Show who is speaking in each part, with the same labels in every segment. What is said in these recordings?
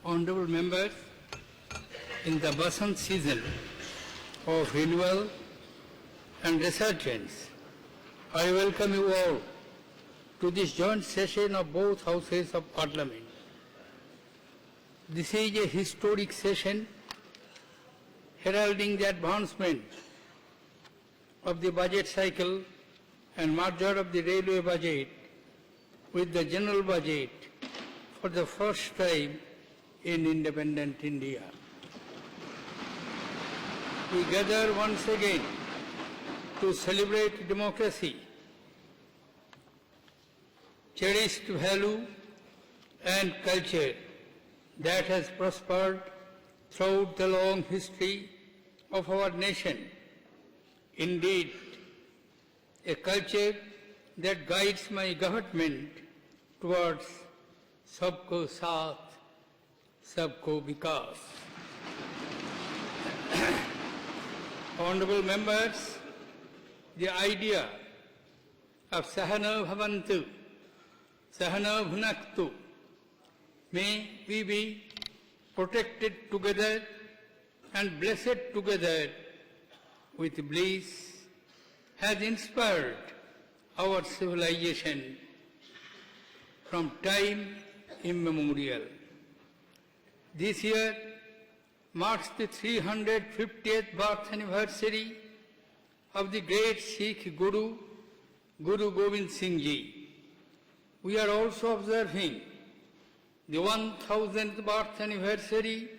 Speaker 1: Honorable members, in the Basant season of renewal and resurgence, I welcome you all to this joint session of both houses of Parliament. This is a historic session heralding the advancement of the budget cycle and merger of the railway budget with the general budget for the first time in independent India. We gather once again to celebrate democracy, cherished value and culture that has prospered throughout the long history of our nation. Indeed, a culture that guides my government towards Sabko Saath, Sabko Vikas. Honorable members, the idea of Sahana Bhavantu, Sahana Bhunaktu, may we be protected together and blessed together with bliss, has inspired our civilization from time immemorial. This year marks the 350th birth anniversary of the great Sikh Guru, Guru Gobind Singh Ji. We are also observing the 1000th birth anniversary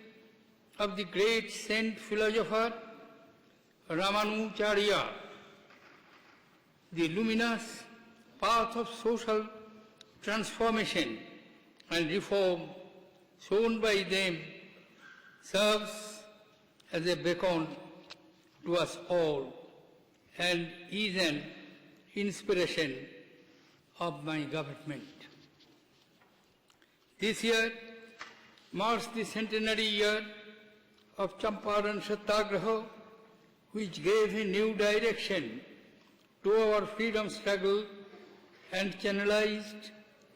Speaker 1: of the great saint philosopher Ramanujarya. The luminous path of social transformation and reform shown by them serves as a beacon to us all and is an inspiration of my government. This year marks the centenary year of Champaran Satyagraha, which gave a new direction to our freedom struggle and channelized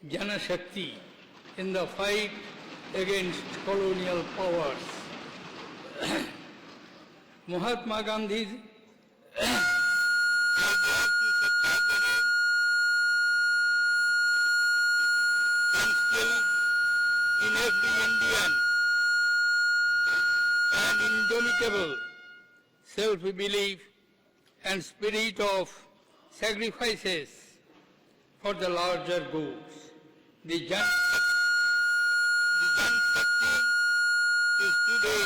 Speaker 1: Jana Shakti in the fight against colonial powers. Mahatma Gandhi's instilled in every Indian an indomitable self-belief and spirit of sacrifices for the larger goods. The Jan Shakti is today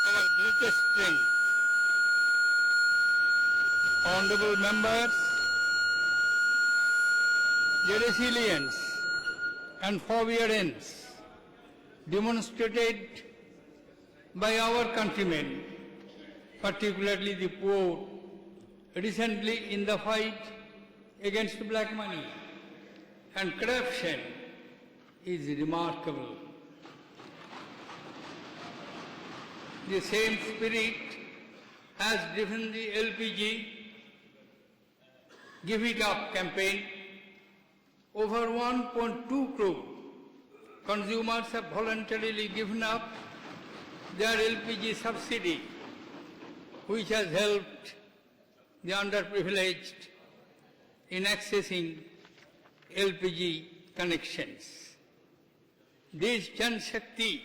Speaker 1: our greatest strength. Honorable members, the resilience and forbearance demonstrated by our countrymen, particularly the poor, recently in the fight against black money and corruption is remarkable. The same spirit has driven the LPG Give It Up campaign. Over 1.2 crore consumers have voluntarily given up their LPG subsidy, which has helped the underprivileged in accessing LPG connections. This Jan Shakti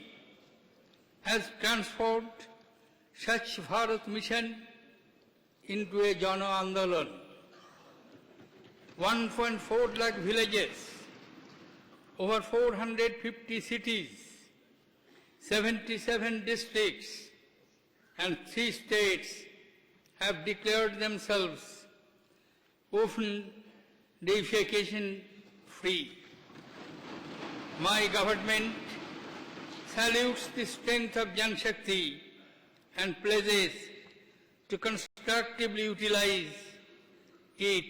Speaker 1: has transformed Swachh Bharat mission into a Jana Andolan. 1.4 lakh villages, over 450 cities, 77 districts and 3 states have declared themselves open defecation free. My government salutes the strength of Jan Shakti and pledges to constructively utilize it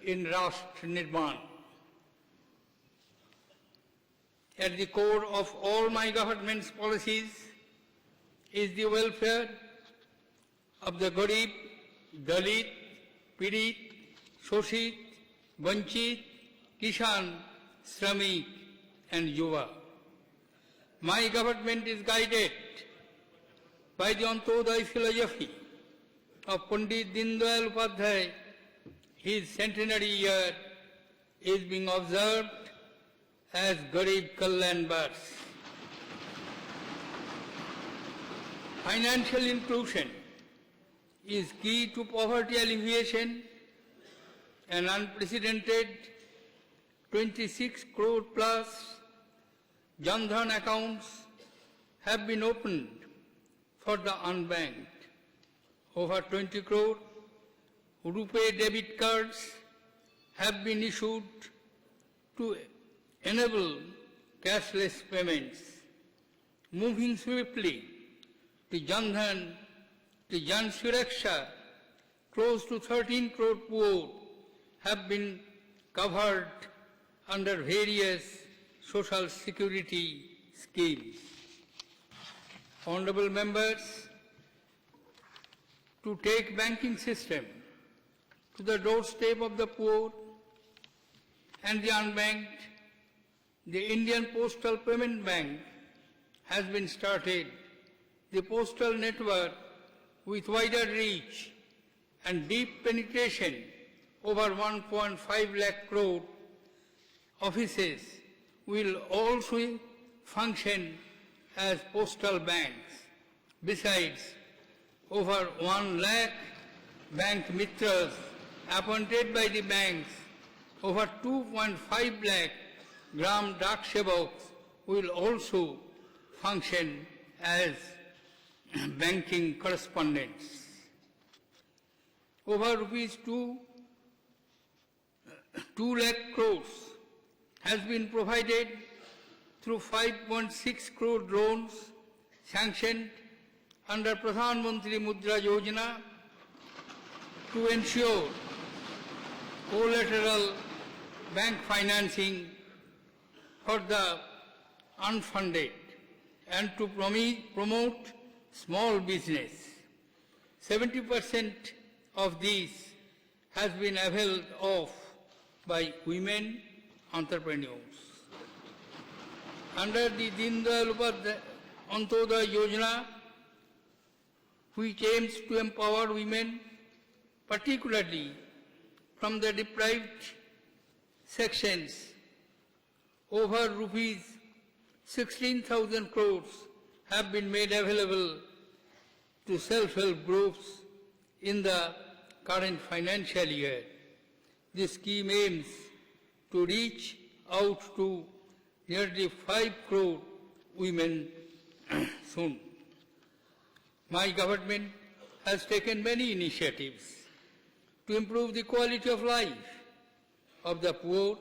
Speaker 1: in Rashtra Nirman. At the core of all my government's policies is the welfare of the Garib, Dalit, Pirit, Shoshit, Vanchit, Kishan, Shramik and Yuva. My government is guided by the Antodaya philosophy of Pandit Dindayal Upadhyay. His centenary year is being observed as Garib Kalyan Bars. Financial inclusion is key to poverty alleviation. An unprecedented 26 crore plus Jan Dhan accounts have been opened for the unbanked. Over 20 crore RuPay debit cards have been issued to enable cashless payments. Moving swiftly to Jan Dhan, to Jan Suraksha, close to 13 crore poor have been covered under various social security schemes. Honorable members, to take banking system to the doorstep of the poor and the unbanked, the Indian Postal Payment Bank has been started. The postal network with wider reach and deep penetration over 1.5 lakh crore offices will also function as postal banks. Besides, over 1 lakh bank mitras appointed by the banks, over 2.5 lakh gram dak sevaks will also function as banking correspondents. Over rupees 2 lakh crores has been provided through 5.6 crore loans sanctioned under Pradhan Mantri Mudra Yojana to ensure collateral bank financing for the unfunded and to promote small business. 70% of these has been availed of by women entrepreneurs. Under the Dindayal Upadhyay Antodaya Yojana, which aims to empower women, particularly from the deprived sections, over rupees 16,000 crores have been made available to self-help groups in the current financial year. This scheme aims to reach out to nearly 5 crore women soon. My government has taken many initiatives to improve the quality of life of the poor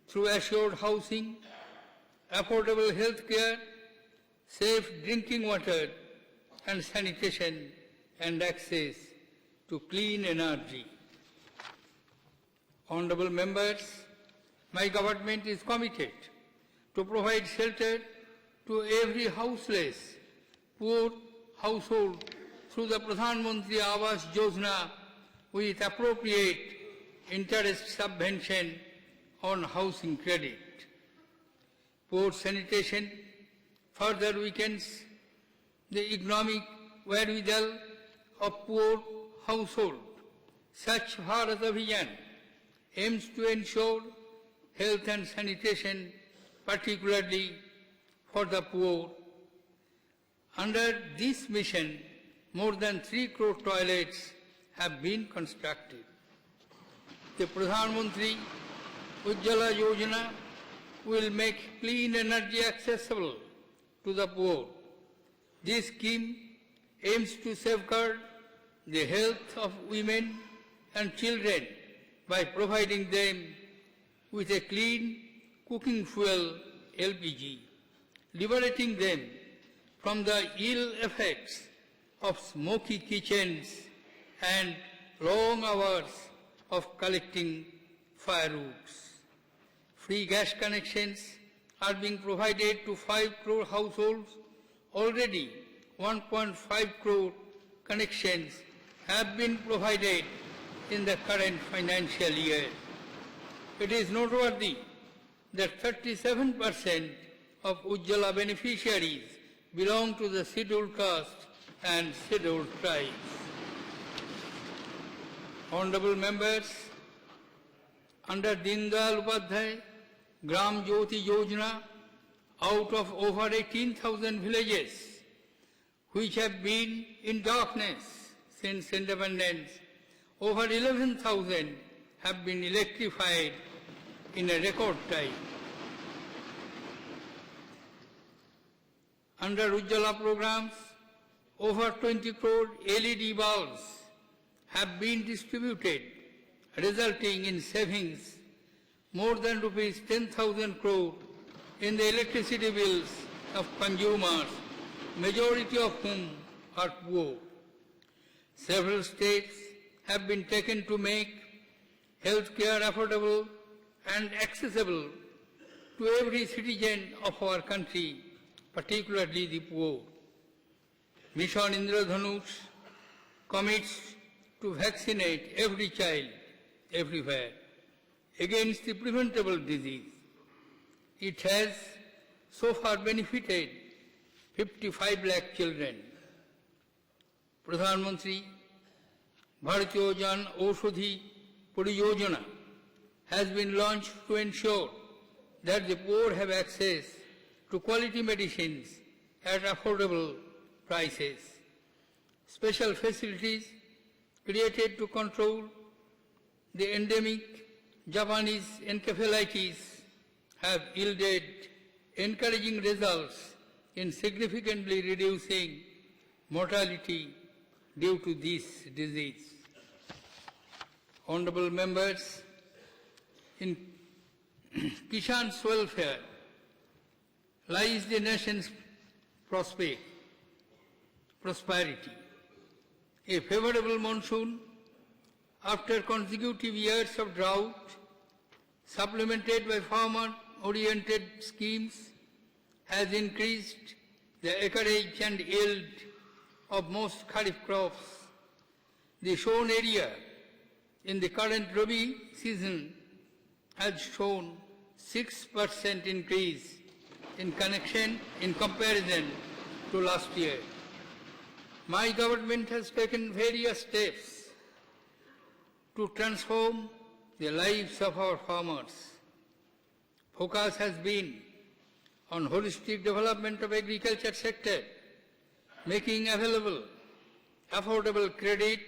Speaker 1: through assured housing, affordable health care, safe drinking water and sanitation, and access to clean energy. Honorable members, my government is committed to provide shelter to every houseless, poor household through the Pradhan Mantri Awas Yojana with appropriate interest subvention on housing credit. Poor sanitation further weakens the economic wherewithal of poor household. Swachh Bharat Abhiyan aims to ensure health and sanitation, particularly for the poor. Under this mission, more than 3 crore toilets have been constructed. The Pradhan Mantri Ujjwala Yojana will make clean energy accessible to the poor. This scheme aims to safeguard the health of women and children by providing them with a clean cooking fuel LPG, liberating them from the ill effects of smoky kitchens and long hours of collecting firewoods. Free gas connections are being provided to 5 crore households. Already 1.5 crore connections have been provided in the current financial year. It is noteworthy that 37% of Ujjala beneficiaries belong to the scheduled caste and scheduled tribes. Honorable members, under Deen Dayal Upadhyay Gram Jyoti Yojana, out of over 18,000 villages which have been in darkness since independence, over 11,000 have been electrified in a record time. Under Ujjala programs, over 20 crore LED bulbs have been distributed, resulting in savings more than rupees 10,000 crore in the electricity bills of consumers, majority of whom are poor. Several steps have been taken to make health care affordable and accessible to every citizen of our country, particularly the poor. Mission Indradhanush commits to vaccinate every child everywhere against the preventable disease. It has so far benefited 55 lakh children. Pradhan Mantri Bharatiya Jan Aushadhi Pariyojana has been launched to ensure that the poor have access to quality medicines at affordable prices. Special facilities created to control the endemic Japanese encephalitis have yielded encouraging results in significantly reducing mortality due to this disease. Honorable members, in Kishan's welfare lies the nation's prosperity. A favorable monsoon after consecutive years of drought, supplemented by farmer-oriented schemes, has increased the acreage and yield of most kharif crops. The sown area in the current Rabi season has shown 6% increase in comparison to last year. My government has taken various steps to transform the lives of our farmers. Focus has been on holistic development of agriculture sector, making available affordable credit,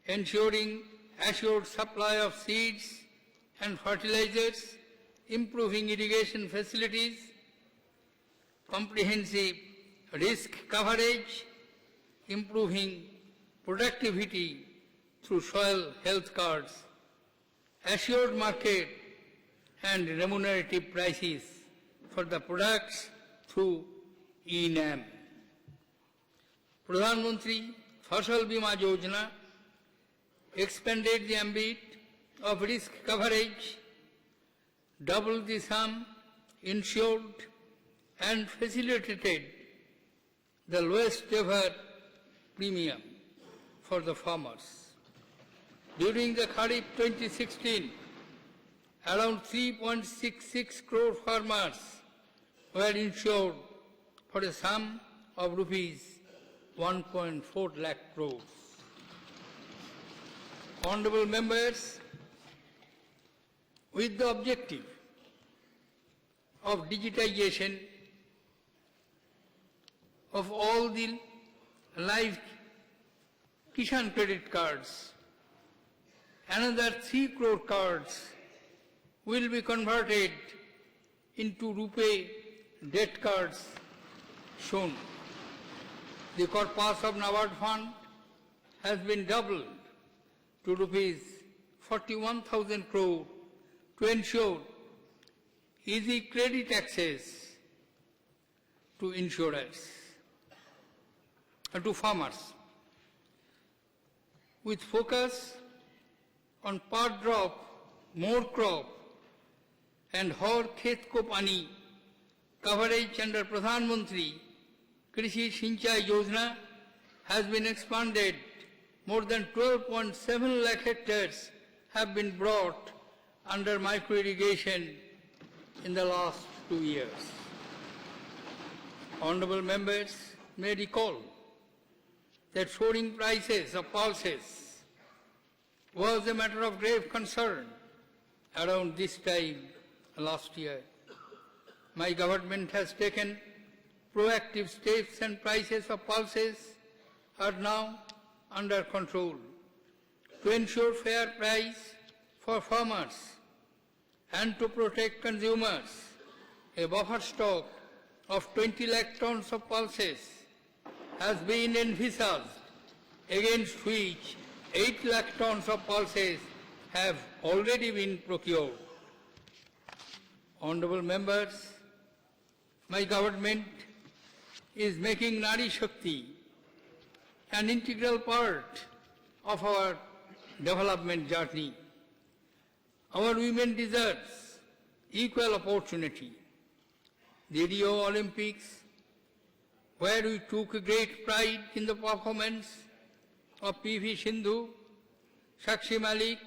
Speaker 1: ensuring assured supply of seeds and fertilizers, improving irrigation facilities, comprehensive risk coverage, improving productivity through soil health cards, assured market and remunerative prices for the products through e-NAM. Pradhan Mantri Fasal Bima Yojana expanded the ambit of risk coverage, doubled the sum insured and facilitated the lowest ever premium for the farmers. During the Kharif 2016, around 3.66 crore farmers were insured for a sum of rupees 1.4 lakh crores. Honorable members, with the objective of digitization of all the live Kishan credit cards, another 3 crore cards will be converted into RuPay debt cards shown. The corpus of NABARD fund has been doubled to rupees 41,000 crore to ensure easy credit access to insurers and to farmers. With focus on part drop, more crop and Har Khet Ko Pani coverage under Pradhan Mantri Krishi Sinchai Yojana has been expanded. More than 12.7 lakh hectares have been brought under micro-irrigation in the last 2 years. Honorable members may recall that soaring prices of pulses was a matter of grave concern around this time last year. My government has taken proactive steps and prices of pulses are now under control. To ensure fair price for farmers and to protect consumers, a buffer stock of 20 lakh tons of pulses has been envisaged, against which 8 lakh tons of pulses have already been procured. Honorable members, my government is making Nari Shakti an integral part of our development journey. Our women deserve equal opportunity. The Rio Olympics, where we took great pride in the performance of P.V. Sindhu, Sakshi Malik,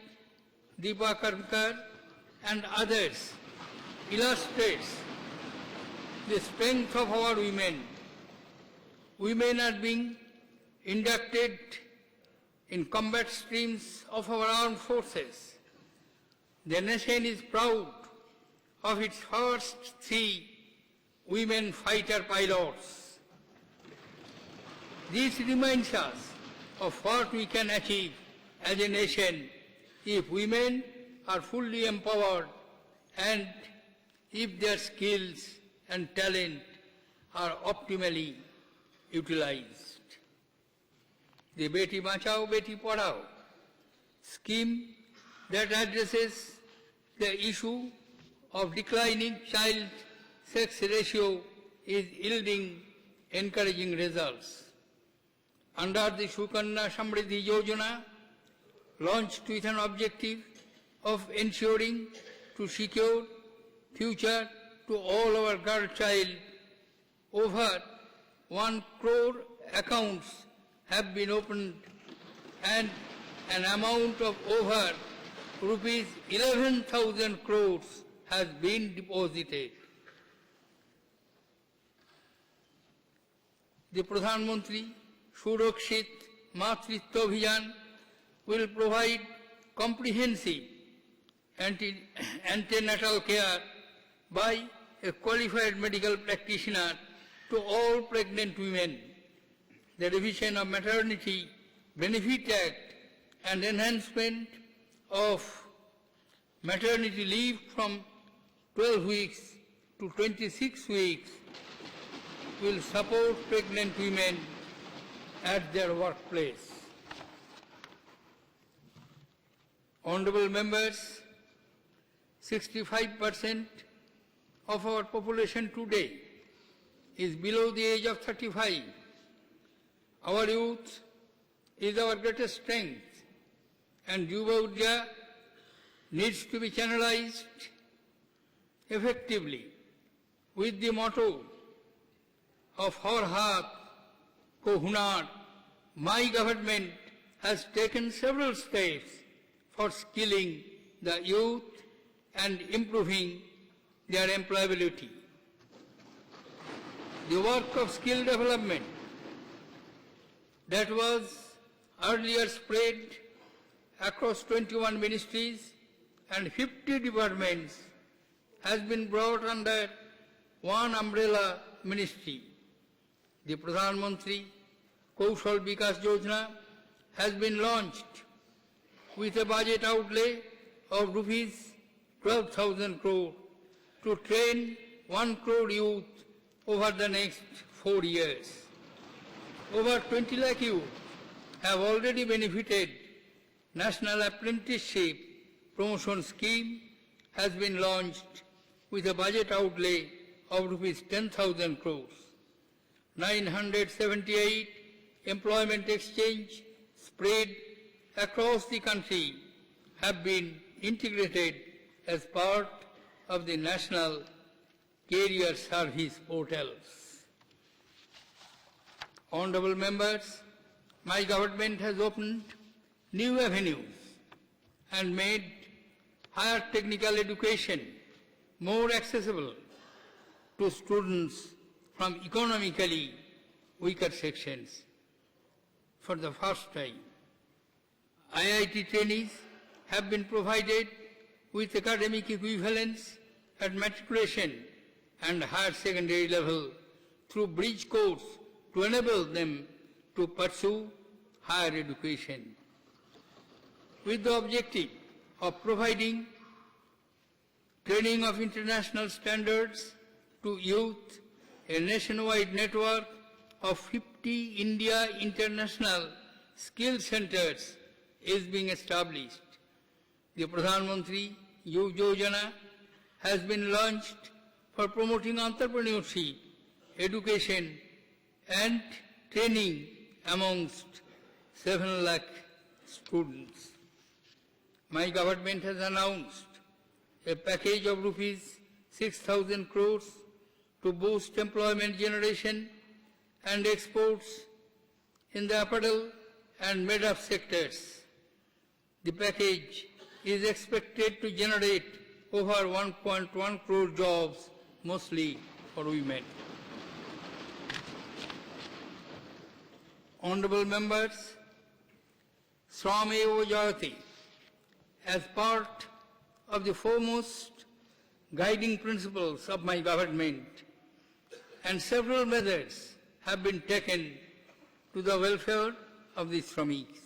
Speaker 1: Deepa Karkar and others, illustrates the strength of our women. Women are being inducted in combat streams of our armed forces. The nation is proud of its first 3 women fighter pilots. This reminds us of what we can achieve as a nation if women are fully empowered and if their skills and talent are optimally utilized. The Beti Bachao, Beti Padhao scheme that addresses the issue of declining child sex ratio is yielding encouraging results. Under the Sukanya Samriddhi Yojana, launched with an objective of ensuring to secure future to all our girl child, over 1 crore accounts have been opened and an amount of over rupees 11,000 crores has been deposited. The Pradhan Mantri Surakshit Matritva Abhiyan will provide comprehensive antenatal care by a qualified medical practitioner to all pregnant women. The revision of Maternity Benefit Act and enhancement of maternity leave from 12 weeks to 26 weeks will support pregnant women at their workplace. Honorable members, 65% of our population today is below the age of 35. Our youth is our greatest strength, and Yuva Urja needs to be channelized effectively with the motto of Har Haat Ko Hunar. My government has taken several steps for skilling the youth and improving their employability. The work of skill development that was earlier spread across 21 ministries and 50 departments has been brought under one umbrella ministry. The Pradhan Mantri Kaushal Vikas Yojana has been launched with a budget outlay of rupees 12,000 crore to train 1 crore youth over the next 4 years. Over 20 lakh youth have already benefited. National Apprenticeship Promotion Scheme has been launched with a budget outlay of rupees 10,000 crores. 978 employment exchange spread across the country have been integrated as part of the National Career Service portals. Honorable members, my government has opened new avenues and made higher technical education more accessible to students from economically weaker sections. For the first time, IIT trainees have been provided with academic equivalence at matriculation and higher secondary level through bridge course to enable them to pursue higher education. With the objective of providing training of international standards to youth, a nationwide network of 50 India International Skill Centers is being established. The Pradhan Mantri Yuv Yojana has been launched for promoting entrepreneurship, education and training amongst 7 lakh students. My government has announced a package of rupees 6,000 crores to boost employment generation and exports in the apparel and made-up sectors. The package is expected to generate over 1.1 crore jobs, mostly for women. Honorable members, Shram Eva Jayate, as part of the foremost guiding principles of my government, and several measures have been taken to the welfare of the Shramiks.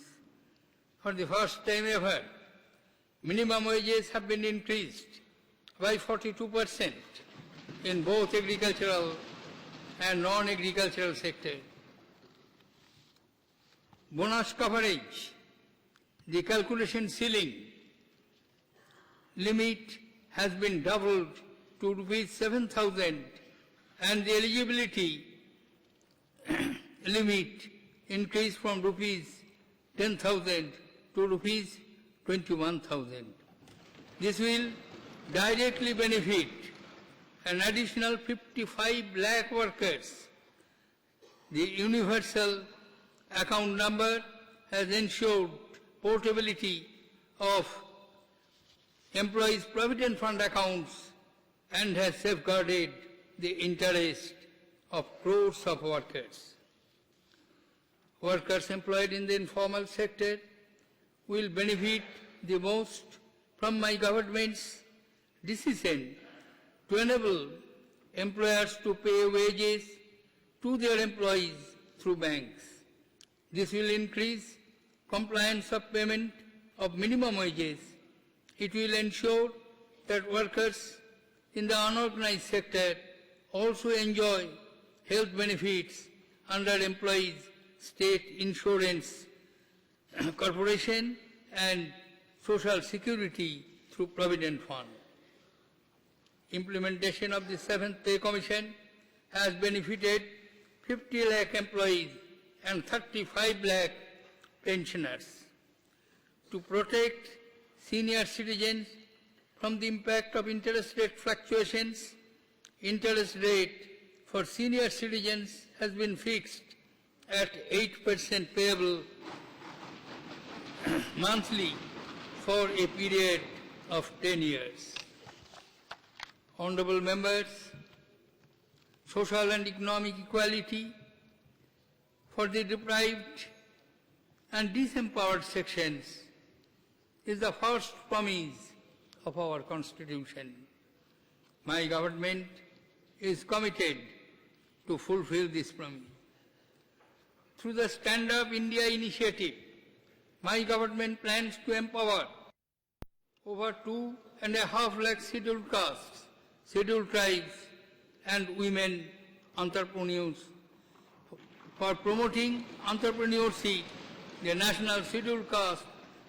Speaker 1: For the first time ever, minimum wages have been increased by 42% in both agricultural and non-agricultural sectors. Bonus coverage, the calculation ceiling limit has been doubled to rupees 7,000 and the eligibility limit increased from rupees 10,000 to rupees 21,000. This will directly benefit an additional 55 lakh workers. The universal account number has ensured portability of employees' provident fund accounts and has safeguarded the interest of crores of workers. Workers employed in the informal sector will benefit the most from my government's decision to enable employers to pay wages to their employees through banks. This will increase compliance of payment of minimum wages. It will ensure that workers in the unorganized sector also enjoy health benefits under employees' state insurance corporation and social security through provident fund. Implementation of the 7th Pay Commission has benefited 50 lakh employees and 35 lakh pensioners. To protect senior citizens from the impact of interest rate fluctuations, interest rate for senior citizens has been fixed at 8% payable monthly for a period of 10 years. Honorable members, social and economic equality for the deprived and disempowered sections is the first promise of our Constitution. My government is committed to fulfill this promise. Through the Stand Up India initiative, my government plans to empower over 2.5 lakh scheduled castes, scheduled tribes and women entrepreneurs. For promoting entrepreneurship, the National Scheduled Caste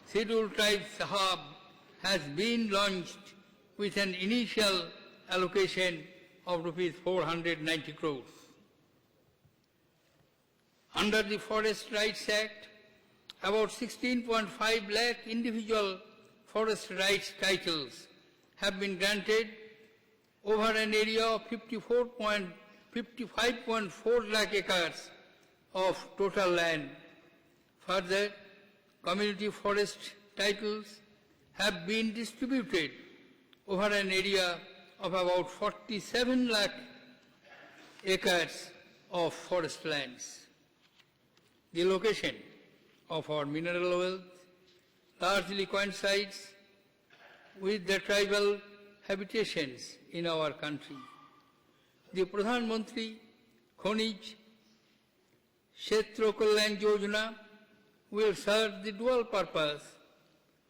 Speaker 1: Scheduled Tribes Hub has been launched with an initial allocation of rupees 490 crores. Under the Forest Rights Act, about 16.5 lakh individual forest rights titles have been granted over an area of 55.4 lakh acres of total land. Further, community forest titles have been distributed over an area of about 47 lakh acres of forest lands. The location of our mineral wealth largely coincides with the tribal habitations in our country. The Pradhan Mantri Khonij Kshetra Kalyan Yojana will serve the dual purpose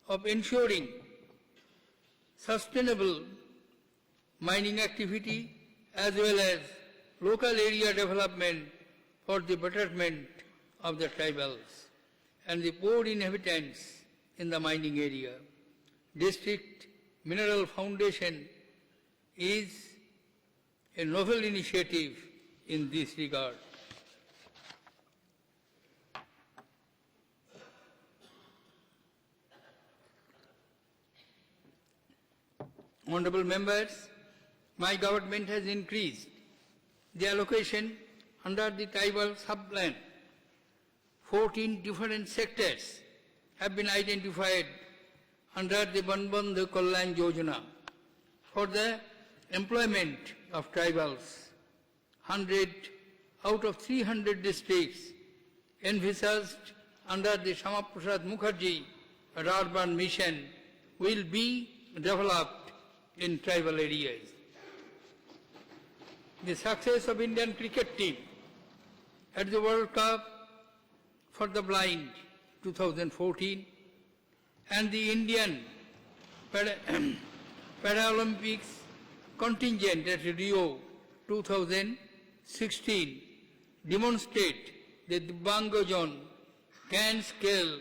Speaker 1: of ensuring sustainable mining activity as well as local area development for the betterment of the tribals and the poor inhabitants in the mining area. District Mineral Foundation is a novel initiative in this regard. Honorable members, my government has increased the allocation under the tribal subplan. 14 different sectors have been identified under the Banbandhu Kalyan Yojana for the employment of tribals. 100 out of 300 districts envisaged under the Shama Prasad Mukherjee Urban Mission will be developed in tribal areas. The success of Indian cricket team at the World Cup for the Blind 2014 and the Indian Paralympics contingent at Rio 2016 demonstrate that the Divyangjan can scale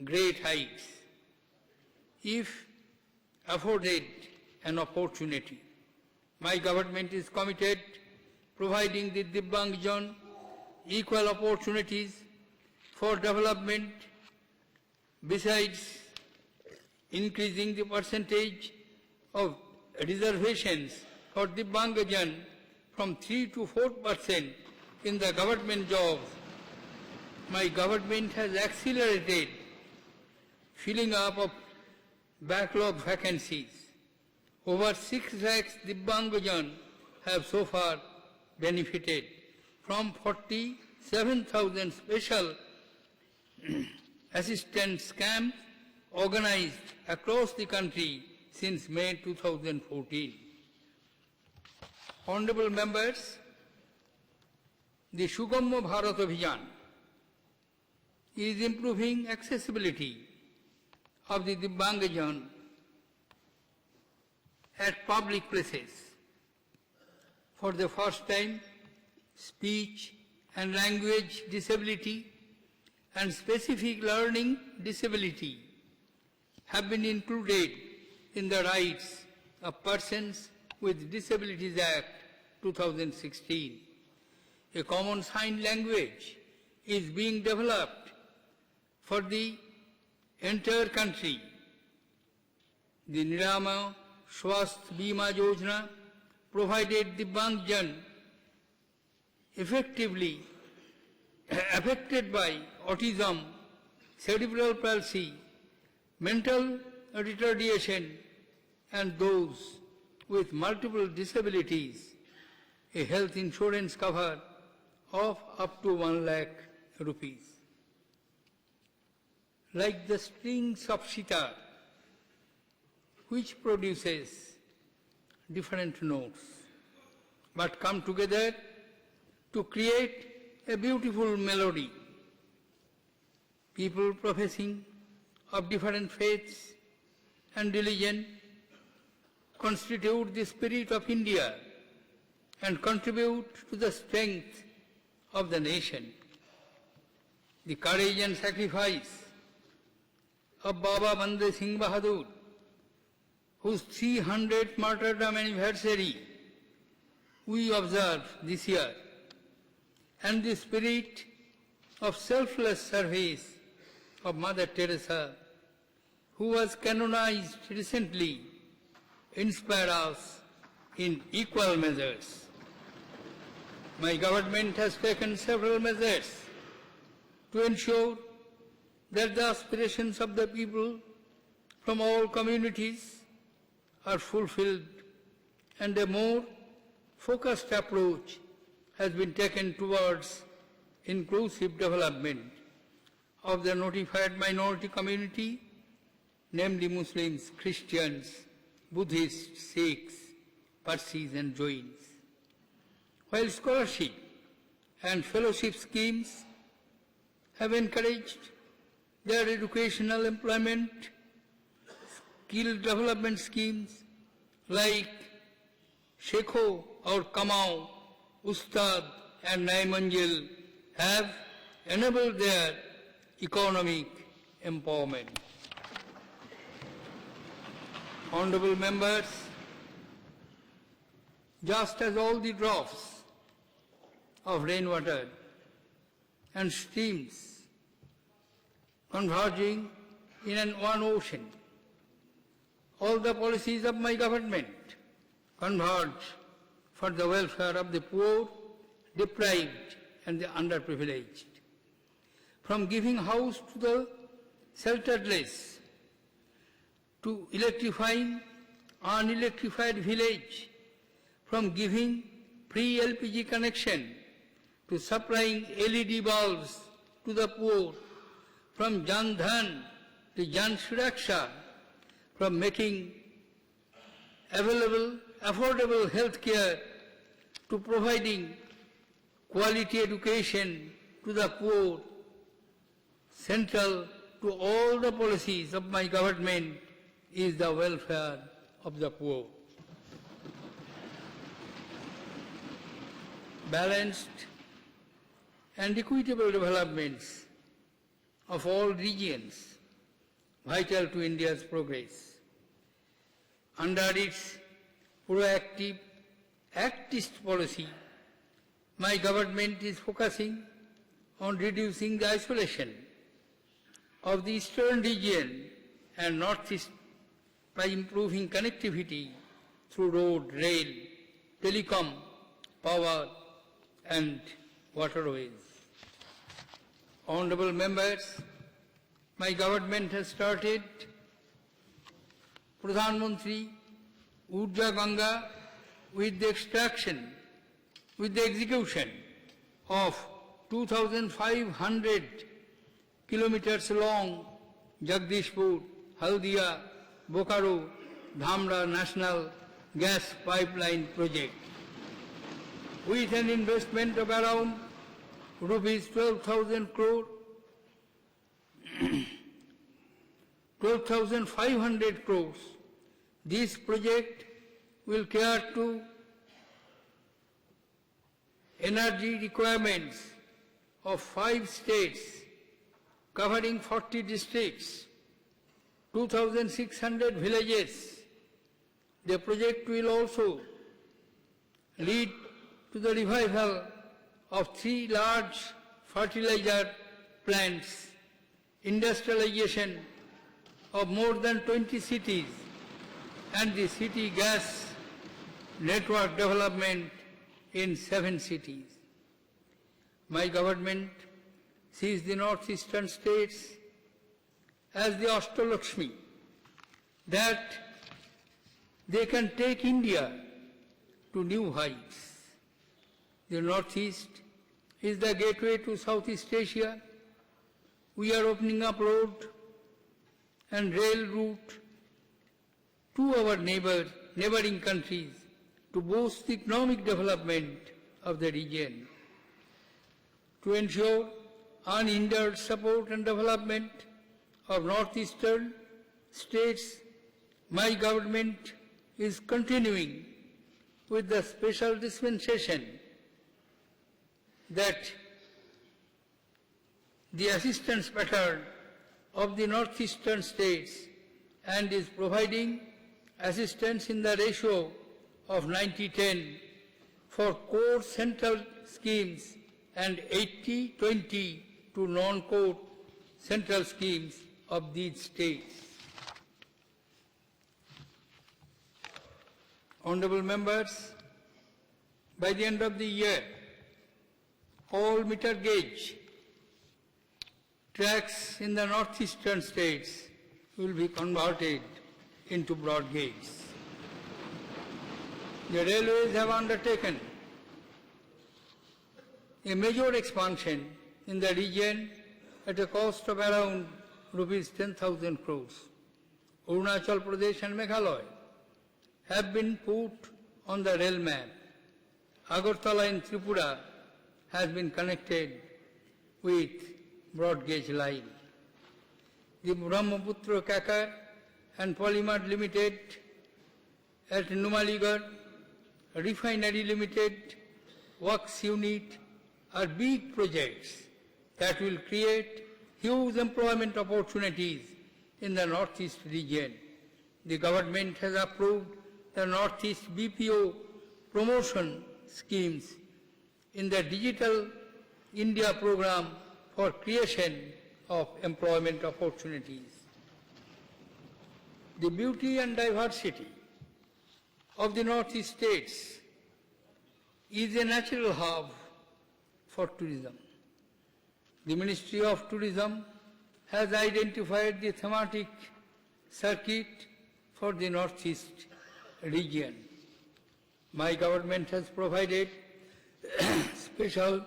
Speaker 1: great heights if afforded an opportunity. My government is committed providing the Divyangjan equal opportunities for development. Besides increasing the percentage of reservations for Divyangjan from 3 to 4% in the government jobs, my government has accelerated filling up of backlog vacancies. Over 6 lakhs Divyangjan have so far benefited from 47,000 special assistance camps organized across the country since May 2014. Honorable members, the Sugamya Bharat Abhiyan is improving accessibility of the Divyangjan at public places. For the first time, speech and language disability and specific learning disability have been included in the Rights of Persons with Disabilities Act 2016. A common sign language is being developed for the entire country. The Nirama Swasth Bima Yojana provided Divyangjan effectively affected by autism, cerebral palsy, mental retardation, and those with multiple disabilities a health insurance cover of up to 1 lakh rupees. Like the strings of sitar, which produces different notes, but come together to create a beautiful melody. People professing of different faiths and religion constitute the spirit of India and contribute to the strength of the nation. The courage and sacrifice of Baba Bande Singh Bahadur, whose 300th martyrdom anniversary we observe this year, and the spirit of selfless service of Mother Teresa, who was canonized recently, inspire us in equal measures. My government has taken several measures to ensure that the aspirations of the people from all communities are fulfilled, and a more focused approach has been taken towards inclusive development of the notified minority community, namely Muslims, Christians, Buddhists, Sikhs, Parsis and Jains. While scholarship and fellowship schemes have encouraged their educational employment, skill development schemes like Shekho or Kamau, Ustad and Naimanjil have enabled their economic empowerment. Honorable members, just as all the drops of rainwater and streams converging in one ocean, all the policies of my government converge for the welfare of the poor, deprived and the underprivileged. From giving house to the shelterless, to electrifying unelectrified village, from giving free LPG connection to supplying LED bulbs to the poor, from Jan Dhan to Jan Suraksha, from making available, affordable health care to providing quality education to the poor, central to all the policies of my government is the welfare of the poor. Balanced and equitable developments of all regions, vital to India's progress. Under its proactive, activist policy, my government is focusing on reducing the isolation of the eastern region and northeast by improving connectivity through road, rail, telecom, power and waterways. Honorable members, my government has started Pradhan Mantri Urja Ganga with the execution of 2,500 kilometers long Jagdishpur, Haldia, Bokaro, Dhamra National Gas Pipeline Project, with an investment of around rupees 12,000 crore, 12,500 crores. This project will cater to energy requirements of 5 states covering 40 districts, 2,600 villages. The project will also lead to the revival of 3 large fertilizer plants, industrialization of more than 20 cities, and the city gas network development in 7 cities. My government sees the northeastern states as the Ashtalakshmi, that they can take India to new heights. The northeast is the gateway to Southeast Asia. We are opening up road and rail route to our neighboring countries to boost the economic development of the region. To ensure unhindered support and development of northeastern states, my government is continuing with the special dispensation that the assistance pattern of the northeastern states and is providing assistance in the ratio of 90-10 for core central schemes and 80-20 to non-core central schemes of these states. Honorable members, by the end of the year, all meter gauge tracks in the northeastern states will be converted into broad gauge. The railways have undertaken a major expansion in the region at a cost of around rupees 10,000 crores. Arunachal Pradesh and Meghalaya have been put on the rail map. Agartala in Tripura has been connected with broad gauge line. The Brahmaputra Kakar and Polymart Limited at Numaligarh, Refinery Limited, Works Unit are big projects that will create huge employment opportunities in the Northeast region. The government has approved the Northeast BPO promotion schemes in the Digital India program for creation of employment opportunities. The beauty and diversity of the Northeast states is a natural hub for tourism. The Ministry of Tourism has identified the thematic circuit for the Northeast region. My government has provided special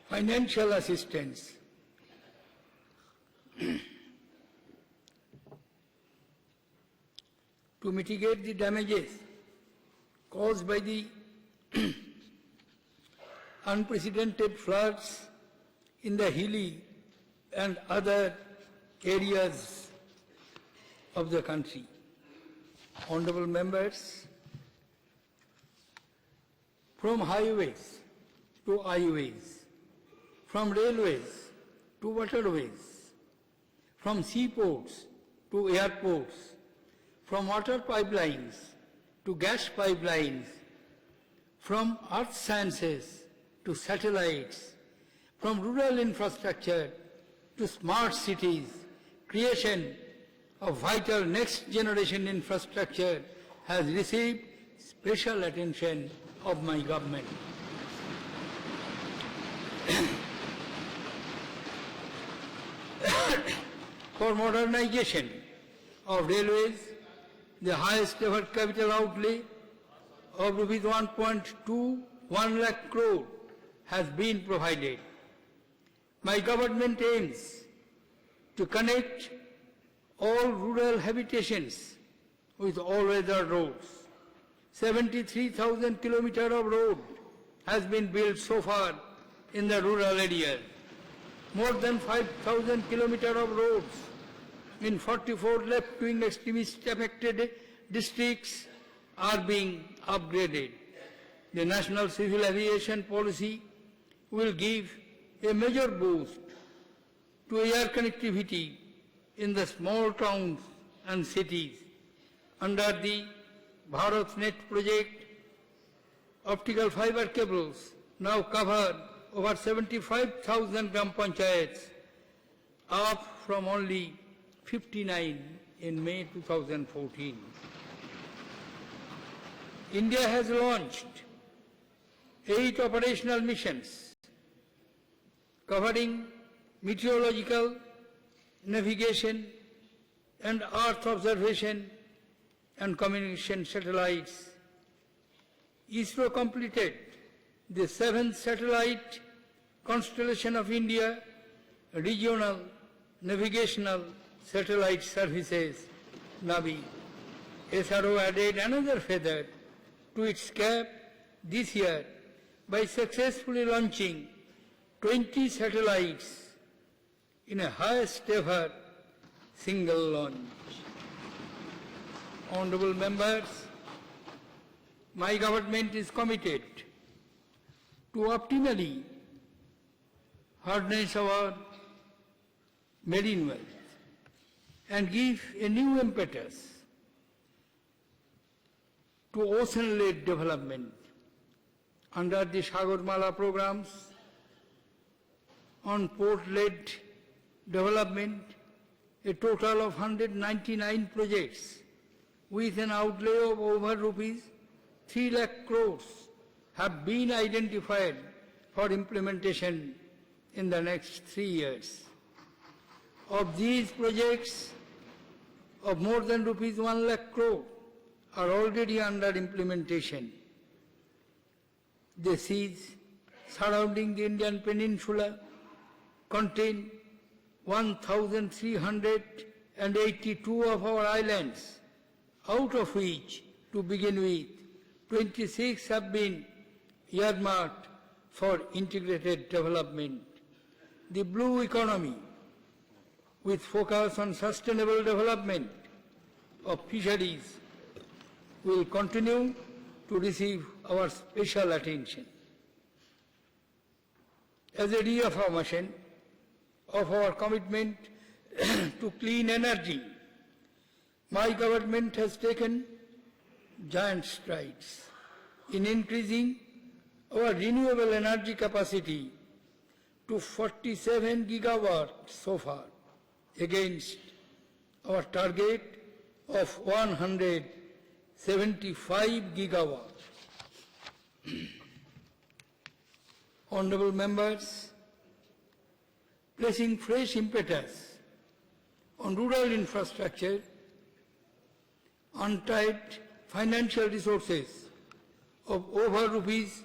Speaker 1: financial assistance to mitigate the damages caused by the unprecedented floods in the hilly and other areas of the country. Honorable members, from highways to highways, from railways to waterways, from seaports to airports, from water pipelines to gas pipelines, from earth sciences to satellites, from rural infrastructure to smart cities, creation of vital next generation infrastructure has received special attention of my government. For modernization of railways, the highest ever capital outlay of rupees 1.21 lakh crore has been provided. My government aims to connect all rural habitations with all-weather roads. 73,000 kilometers of road has been built so far in the rural areas. More than 5,000 kilometers of roads in 44 left-wing extremist-affected districts are being upgraded. The National Civil Aviation Policy will give a major boost to air connectivity in the small towns and cities. Under the BharatNet project, optical fiber cables now cover over 75,000 gram panchayats, up from only 59 in May 2014. India has launched 8 operational missions covering meteorological, navigation and earth observation and communication satellites. ISRO completed the 7th satellite constellation of India, regional navigational satellite services, NAVI. SRO added another feather to its cap this year by successfully launching 20 satellites in a highest ever single launch. Honorable members, my government is committed to optimally harness our marine wealth and give a new impetus to ocean-led development under the Sagarmala programs on port-led development. A total of 199 projects with an outlay of over rupees 3 lakh crores have been identified for implementation in the next 3 years. Of these projects, of more than rupees 1 lakh crore are already under implementation. They seize surrounding the Indian peninsula contain 1,382 of our islands, out of which, to begin with, 26 have been earmarked for integrated development. The blue economy, with focus on sustainable development of fisheries, will continue to receive our special attention. As a reaffirmation of our commitment to clean energy, my government has taken giant strides in increasing our renewable energy capacity to 47 gigawatts so far, against our target of 175 gigawatts. Honorable members, placing fresh impetus on rural infrastructure, untapped financial resources of over rupees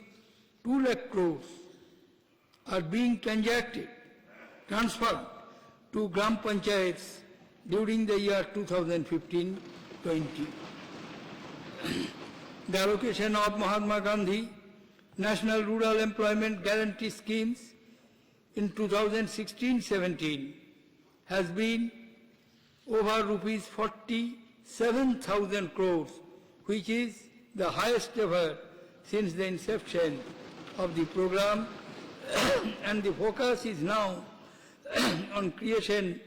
Speaker 1: 2 lakh crores are being transferred to Gram Panchayats during the year 2015-20. The allocation of Mahatma Gandhi National Rural Employment Guarantee Schemes in 2016-17 has been over rupees 47,000 crores, which is the highest ever since the inception of the program, and the focus is now on creation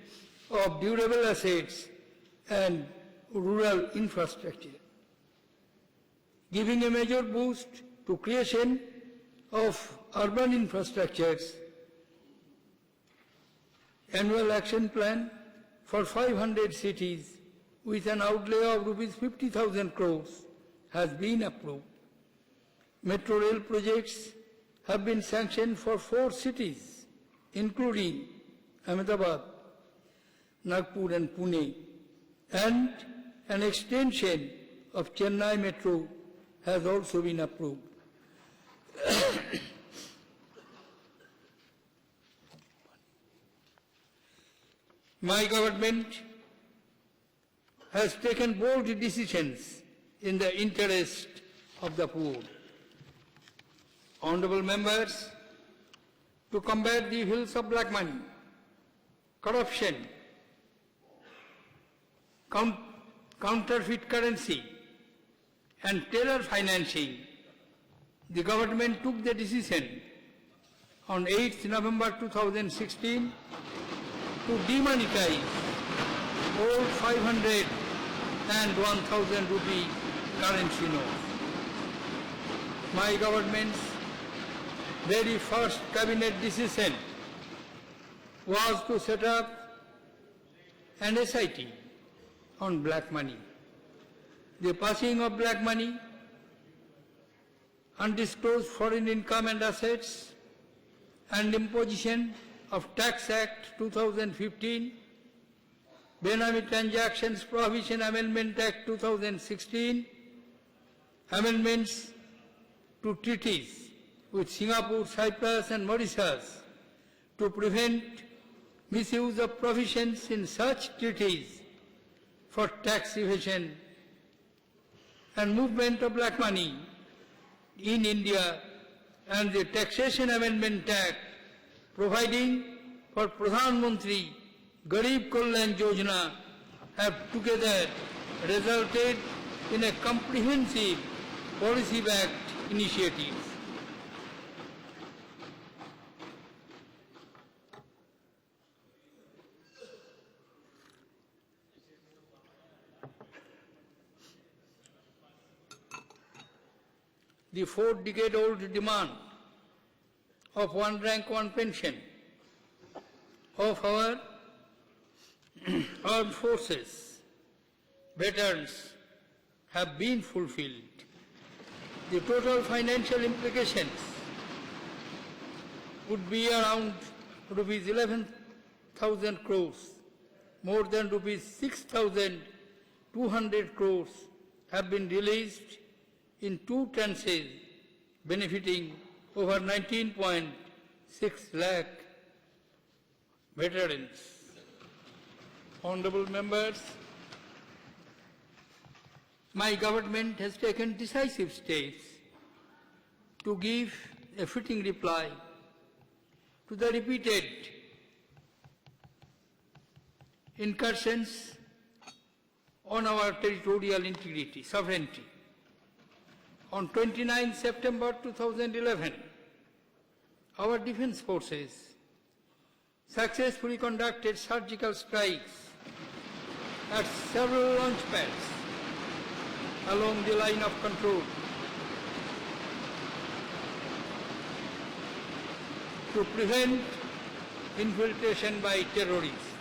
Speaker 1: of durable assets and rural infrastructure. Giving a major boost to creation of urban infrastructures, annual action plan for 500 cities with an outlay of rupees 50,000 crores has been approved. Metro rail projects have been sanctioned for 4 cities, including Ahmedabad, Nagpur and Pune, and an extension of Chennai Metro has also been approved. My government has taken bold decisions in the interest of the poor. Honorable members, to combat the evils of black money, corruption, counterfeit currency, and terror financing, the government took the decision on 8th November 2016 to demonetize all 500 and 1,000 rupee currency notes. My government's very first cabinet decision was to set up an SIT on black money. The passing of black money, undisclosed foreign income and assets, and imposition of Tax Act 2015, Benami Transactions Prohibition Amendment Act 2016, amendments to treaties with Singapore, Cyprus and Mauritius to prevent misuse of provisions in such treaties for tax evasion and movement of black money in India, and the Taxation Amendment Act providing for Pradhan Mantri Garib Kalyan Yojana have together resulted in a comprehensive policy-backed initiative. The 4-decade-old demand of one rank, one pension of our armed forces, veterans, have been fulfilled. The total financial implications would be around rupees 11,000 crores. More than rupees 6,200 crores have been released in 2 tranches, benefiting over 19.6 lakh veterans. Honorable members, my government has taken decisive steps to give a fitting reply to the repeated incursions on our territorial integrity, sovereignty. On 29 September 2011, our defense forces successfully conducted surgical strikes at several launch pads along the line of control to prevent infiltration by terrorists.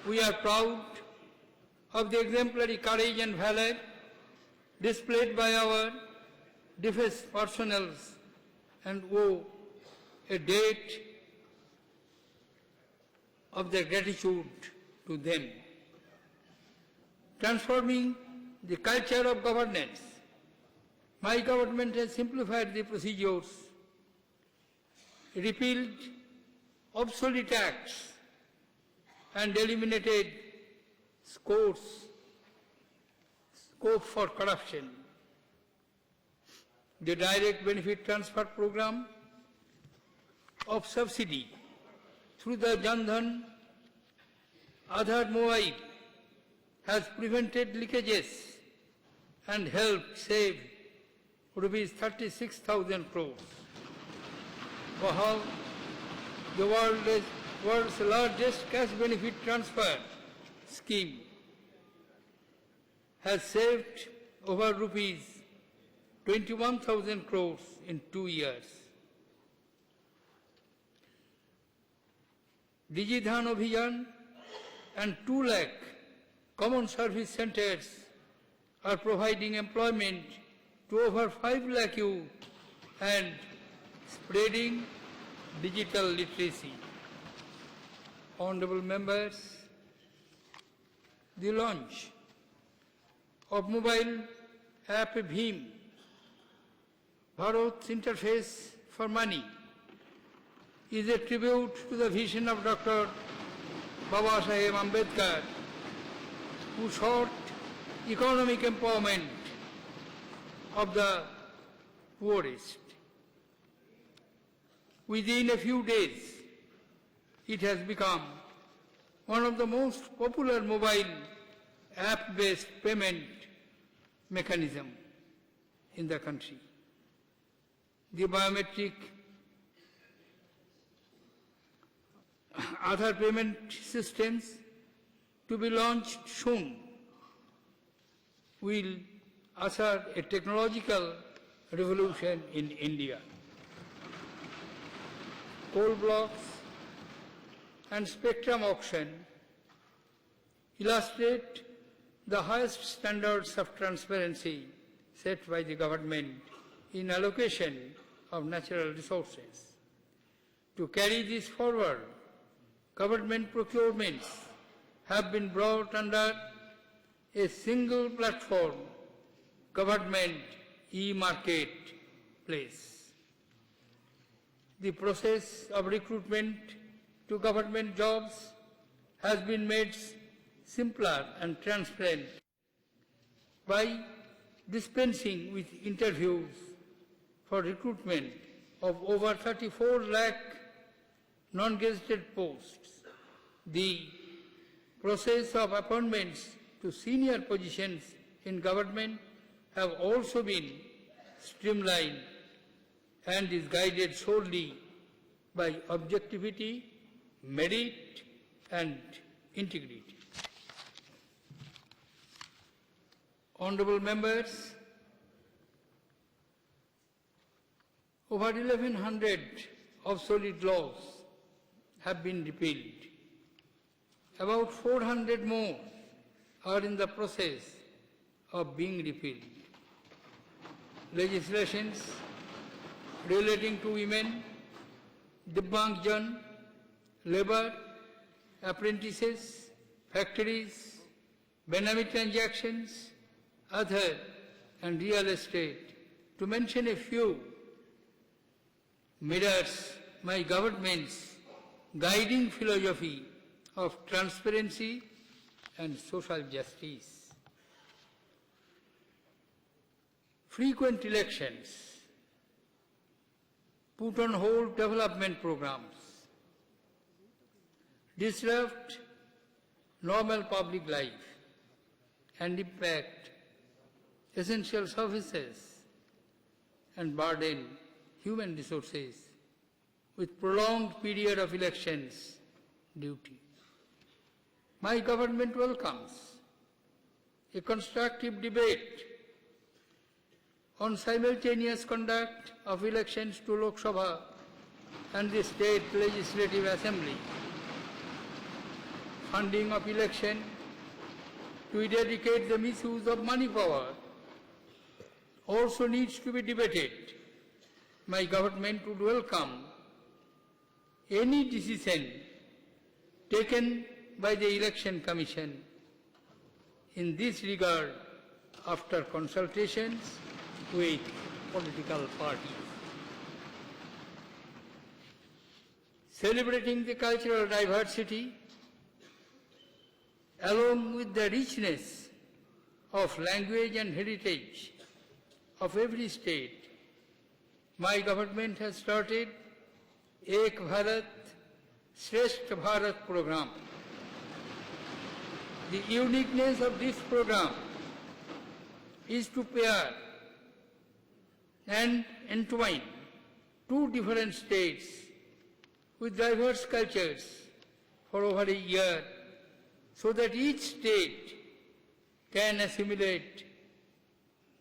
Speaker 1: We are proud of the exemplary courage and valor displayed by our defense personnel and owe a debt of their gratitude to them. Transforming the culture of governance, my government has simplified the procedures, repealed obsolete acts, and eliminated scope for corruption. The direct benefit transfer program of subsidy through the Jan Dhan Aadhaar Mobile has prevented leakages and helped save rupees 36,000 crores. For the world's largest cash benefit transfer scheme has saved over rupees 21,000 crores in 2 years. Digidhan Abhiyan and 2 lakh common service centers are providing employment to over 5 lakh youth and spreading digital literacy. Honorable members, the launch of mobile app Bhim, Bharat's interface for money, is a tribute to the vision of Dr. Baba Saheb Ambedkar, who sought economic empowerment of the poorest. Within a few days, it has become one of the most popular mobile app-based payment mechanism in the country. The biometric Aadhaar payment systems to be launched soon will usher a technological revolution in India. Coal blocks and spectrum auction illustrate the highest standards of transparency set by the government in allocation of natural resources. To carry this forward, government procurements have been brought under a single platform, government e-marketplace. The process of recruitment to government jobs has been made simpler and transparent by dispensing with interviews for recruitment of over 34 lakh non-gazetted posts. The process of appointments to senior positions in government have also been streamlined and is guided solely by objectivity, merit, and integrity. Honorable members, over 1,100 obsolete laws have been repealed. About 400 more are in the process of being repealed. Legislations relating to women, Divyangjan, labor, apprentices, factories, Benami transactions, Aadhaar and real estate, to mention a few, mirrors my government's guiding philosophy of transparency and social justice. Frequent elections put on hold development programs, disrupt normal public life, and impact essential services and burden human resources with prolonged period of elections duty. My government welcomes a constructive debate on simultaneous conduct of elections to Lok Sabha and the State Legislative Assembly. Funding of election to eradicate the misuse of money power also needs to be debated. My government would welcome any decision taken by the Election Commission in this regard after consultations with political parties. Celebrating the cultural diversity along with the richness of language and heritage of every state, my government has started Ek Bharat, Shrestha Bharat program. The uniqueness of this program is to pair and entwine two different states with diverse cultures for over a year so that each state can assimilate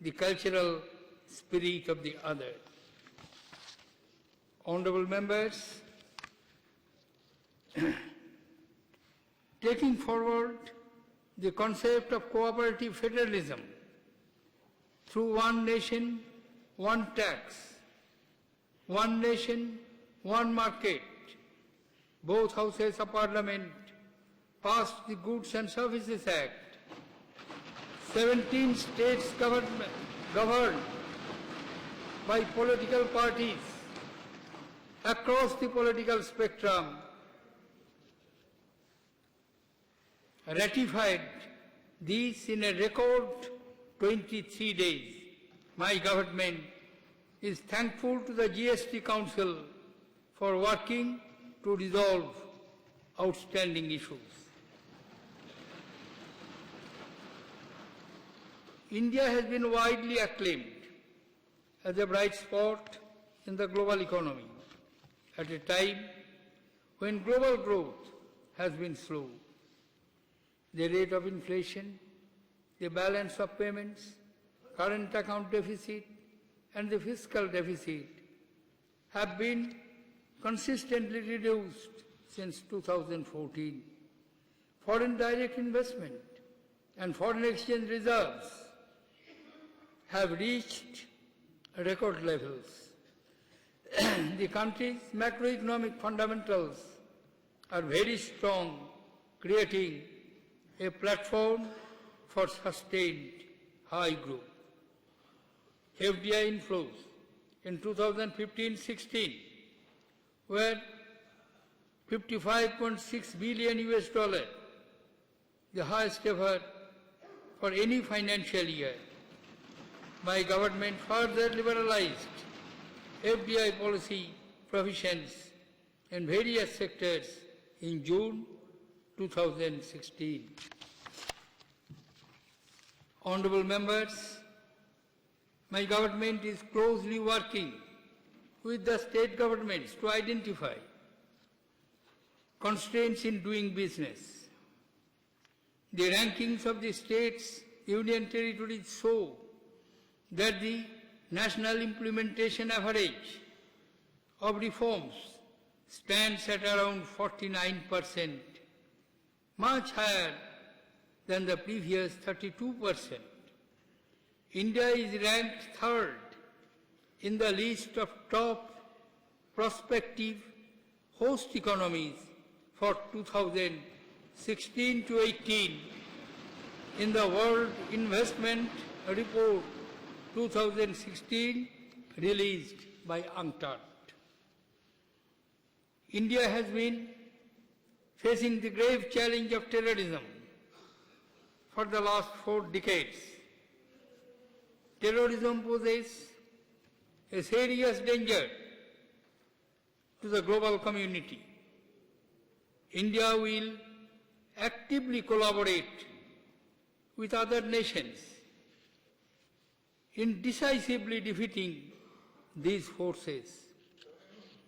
Speaker 1: the cultural spirit of the other. Honorable members, taking forward the concept of cooperative federalism through one nation, one tax, one nation, one market, both houses of parliament passed the Goods and Services Act. 17 states governed by political parties across the political spectrum ratified these in a record 23 days. My government is thankful to the GST Council for working to resolve outstanding issues. India has been widely acclaimed as a bright spot in the global economy at a time when global growth has been slow. The rate of inflation, the balance of payments, current account deficit, and the fiscal deficit have been consistently reduced since 2014. Foreign direct investment and foreign exchange reserves have reached record levels. The country's macroeconomic fundamentals are very strong, creating a platform for sustained high growth. FDI inflows in 2015-16 were 55.6 billion US dollar, the highest ever for any financial year. My government further liberalized FDI policy provisions in various sectors in June 2016. Honorable members, my government is closely working with the state governments to identify constraints in doing business. The rankings of the states, union territories show that the national implementation average of reforms stands at around 49%, much higher than the previous 32%. India is ranked third in the list of top prospective host economies for 2016 to 18 in the World Investment Report 2016 released by UNCTAD. India has been facing the grave challenge of terrorism for the last 4 decades. Terrorism poses a serious danger to the global community. India will actively collaborate with other nations in decisively defeating these forces.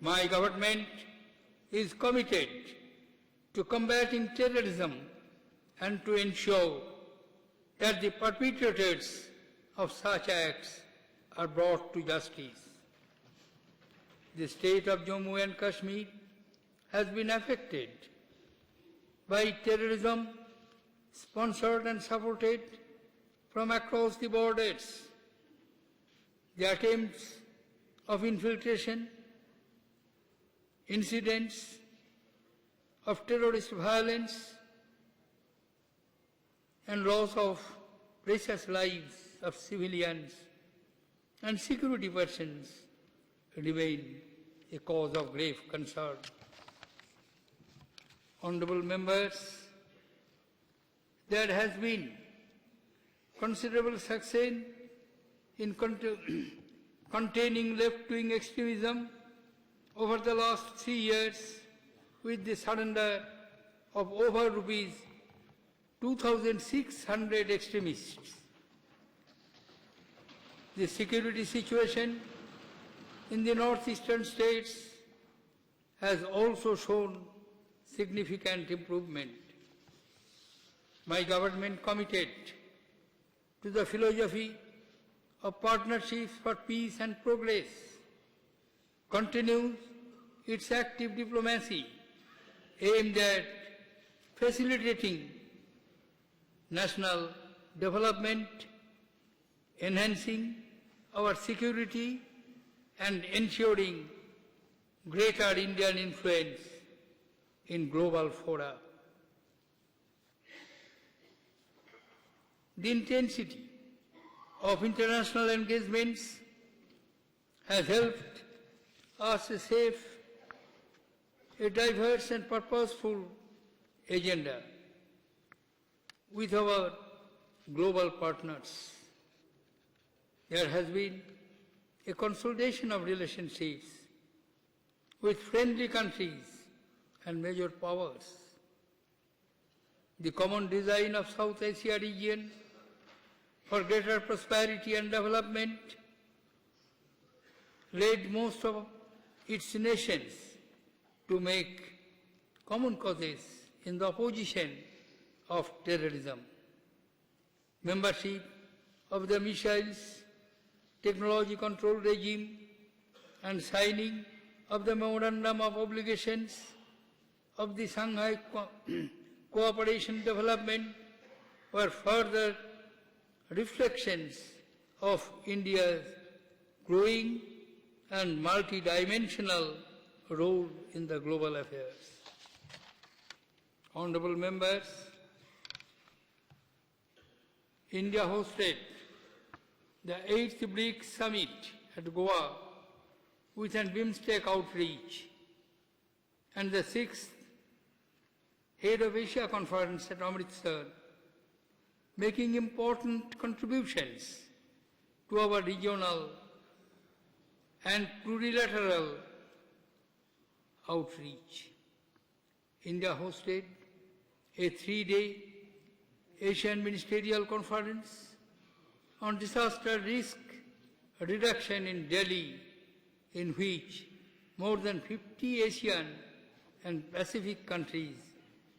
Speaker 1: My government is committed to combating terrorism and to ensure that the perpetrators of such acts are brought to justice. The state of Jammu and Kashmir has been affected by terrorism sponsored and supported from across the borders. The attempts of infiltration, incidents of terrorist violence, and loss of precious lives of civilians and security persons remain a cause of grave concern. Honourable members, there has been considerable success in containing left-wing extremism over the last 3 years with the surrender of over rupees 2,600 extremists. The security situation in the northeastern states has also shown significant improvement. My government committed to the philosophy of partnerships for peace and progress continues its active diplomacy aimed at facilitating national development, enhancing our security, and ensuring greater Indian influence in global fora. The intensity of international engagements has helped us shape a diverse and purposeful agenda with our global partners. There has been a consolidation of relationships with friendly countries and major powers. The common design of South Asia region for greater prosperity and development led most of its nations to make common causes in the opposition of terrorism. Membership of the Missiles Technology Control Regime and signing of the Memorandum of Obligations of the Shanghai Cooperation Development were further reflections of India's growing and multidimensional role in the global affairs. Honourable members, India hosted the 8th BRICS Summit at Goa with an BIMSTEC outreach and the 6th Head of Asia Conference at Amritsar, making important contributions to our regional and plurilateral outreach. India hosted a 3-day Asian Ministerial Conference on disaster risk reduction in Delhi, in which more than 50 Asian and Pacific countries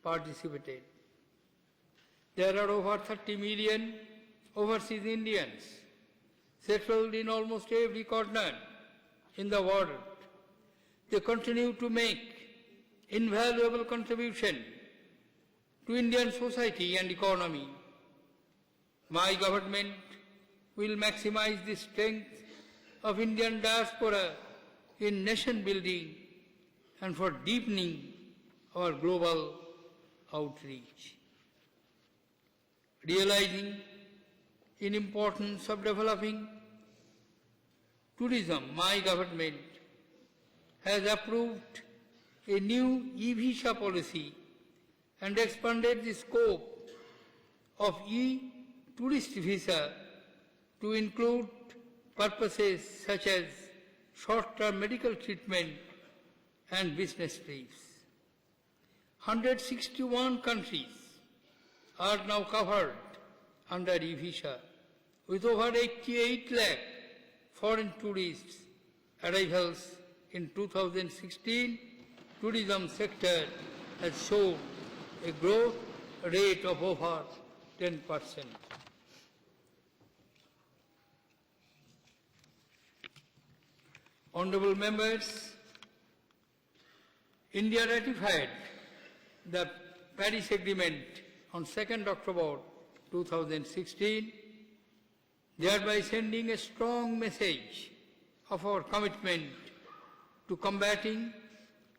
Speaker 1: participated. There are over 30 million overseas Indians settled in almost every corner in the world. They continue to make invaluable contribution to Indian society and economy. My government will maximize the strength of Indian diaspora in nation building and for deepening our global outreach. Realizing the importance of developing tourism, my government has approved a new e-visa policy and expanded the scope of e-tourist visa to include purposes such as short-term medical treatment and business trips. 161 countries are now covered under e-visa, with over 88 lakh foreign tourists arrivals in 2016. Tourism sector has shown a growth rate of over 10%. Honorable members, India ratified the Paris Agreement on 2nd October 2016, thereby sending a strong message of our commitment to combating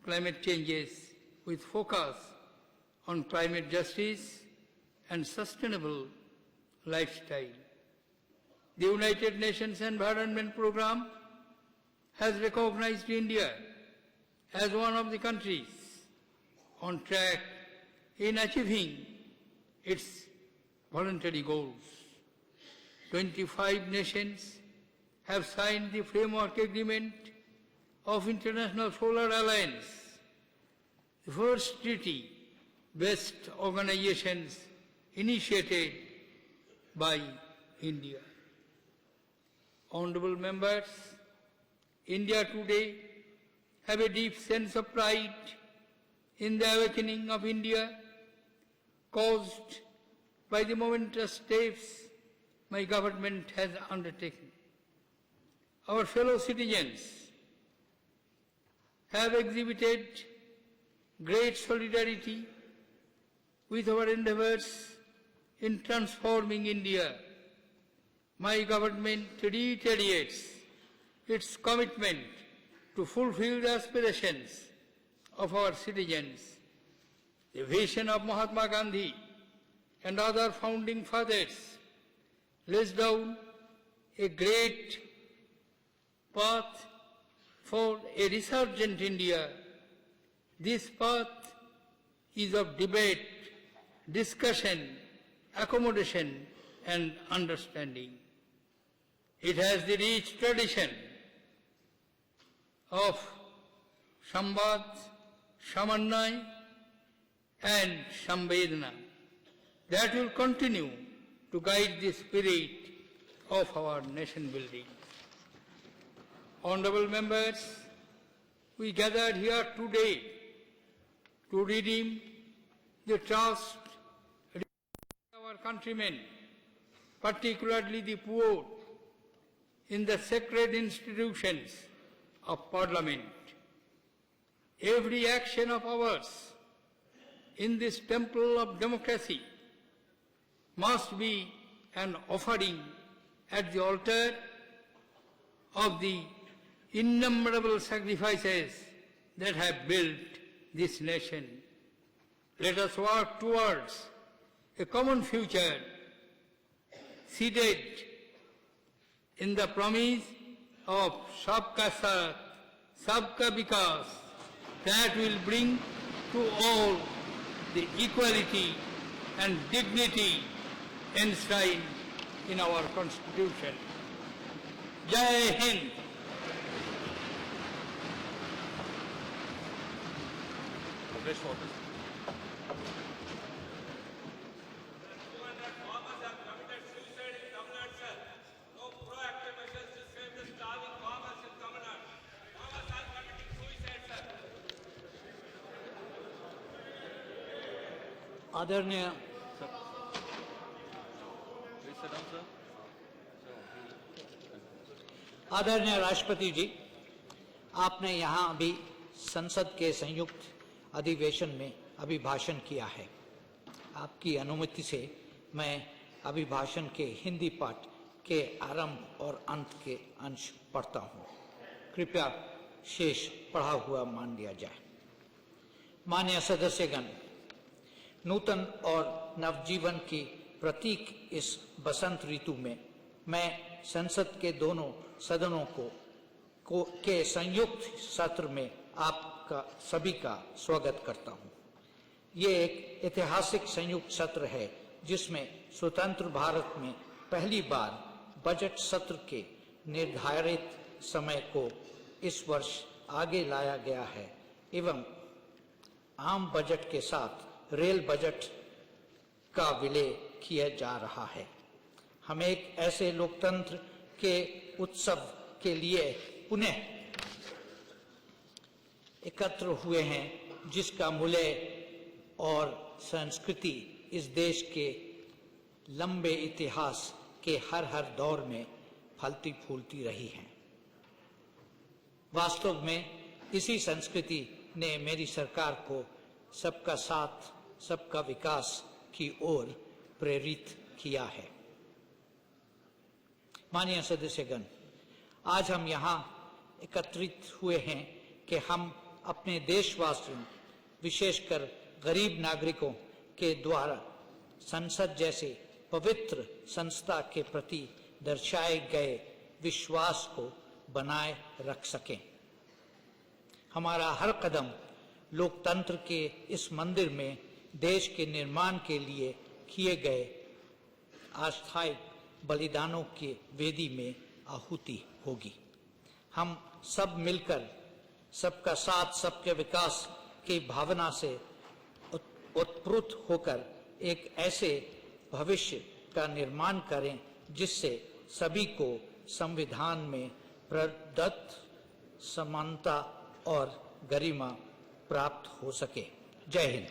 Speaker 1: climate changes with focus on climate justice and sustainable lifestyle. The United Nations Environment Programme has recognized India as one of the countries on track in achieving its voluntary goals. 25 nations have signed the Framework Agreement of International Solar Alliance, the first treaty-based organizations initiated by India. Honorable members, India today have a deep sense of pride in the awakening of India caused by the momentous steps my government has undertaken. Our fellow citizens have exhibited great solidarity with our endeavors in transforming India. My government reiterates its commitment to fulfill the aspirations of our citizens. The vision of Mahatma Gandhi and other founding fathers lays down a great path for a resurgent India. This path is of debate, discussion, accommodation, and understanding. It has the rich tradition of Samvad, Samanvay, and Samvedana that will continue to guide the spirit of our nation building. Honorable members, we gathered here today to redeem the trust of our countrymen, particularly the poor, in the sacred institutions of Parliament. Every action of ours in this temple of democracy must be an offering at the altar of the innumerable sacrifices that have built this nation. Let us work towards a common future seated in the promise of Sabka Saath, Sabka Vikas, that will bring to all the equality and dignity enshrined in our Constitution. Jai Hind!
Speaker 2: आदरणीय राष्ट्रपति जी, आपने यहाँ अभी संसद के संयुक्त अधिवेशन में अभिभाषण किया है। आपकी अनुमति से मैं अभिभाषण के हिंदी पाठ के आरंभ और अंत के अंश पढ़ता हूँ। कृपया शेष पढ़ा हुआ मान लिया जाए। माननीय सदस्यगण, नूतन और नवजीवन की प्रतीक इस बसंत ऋतु में मैं संसद के दोनों सदनों के संयुक्त सत्र में आपका सभी का स्वागत करता हूं। ये एक ऐतिहासिक संयुक्त सत्र है जिसमें स्वतंत्र भारत में पहली बार बजट सत्र के निर्धारित समय को इस वर्ष आगे लाया गया है एवं आम बजट के साथ रेल बजट का विलय किया जा रहा है। हम एक ऐसे लोकतंत्र के उत्सव के लिए पुनः एकत्र हुए हैं जिसका मूल्य और संस्कृति इस देश के लंबे इतिहास के हर दौर में फलती फूलती रही है। वास्तव में इसी संस्कृति ने मेरी सरकार को सबका साथ सबका विकास की ओर प्रेरित किया है। माननीय सदस्यगण, आज हम यहाँ एकत्रित हुए हैं कि हम अपने देशवासियों, विशेषकर गरीब नागरिकों के द्वारा संसद जैसे पवित्र संस्था के प्रति दर्शाए गए विश्वास को बनाए रख सकें। हमारा हर कदम लोकतंत्र के इस मंदिर में देश के निर्माण के लिए किए गए अस्थायी बलिदानों के वेदी में आहुति होगी। हम सब मिलकर सबका साथ सबके विकास की भावना से उत्प्रुत होकर एक ऐसे भविष्य का निर्माण करें जिससे सभी को संविधान में प्रदत्त समानता और गरिमा प्राप्त हो सके। जय हिंद।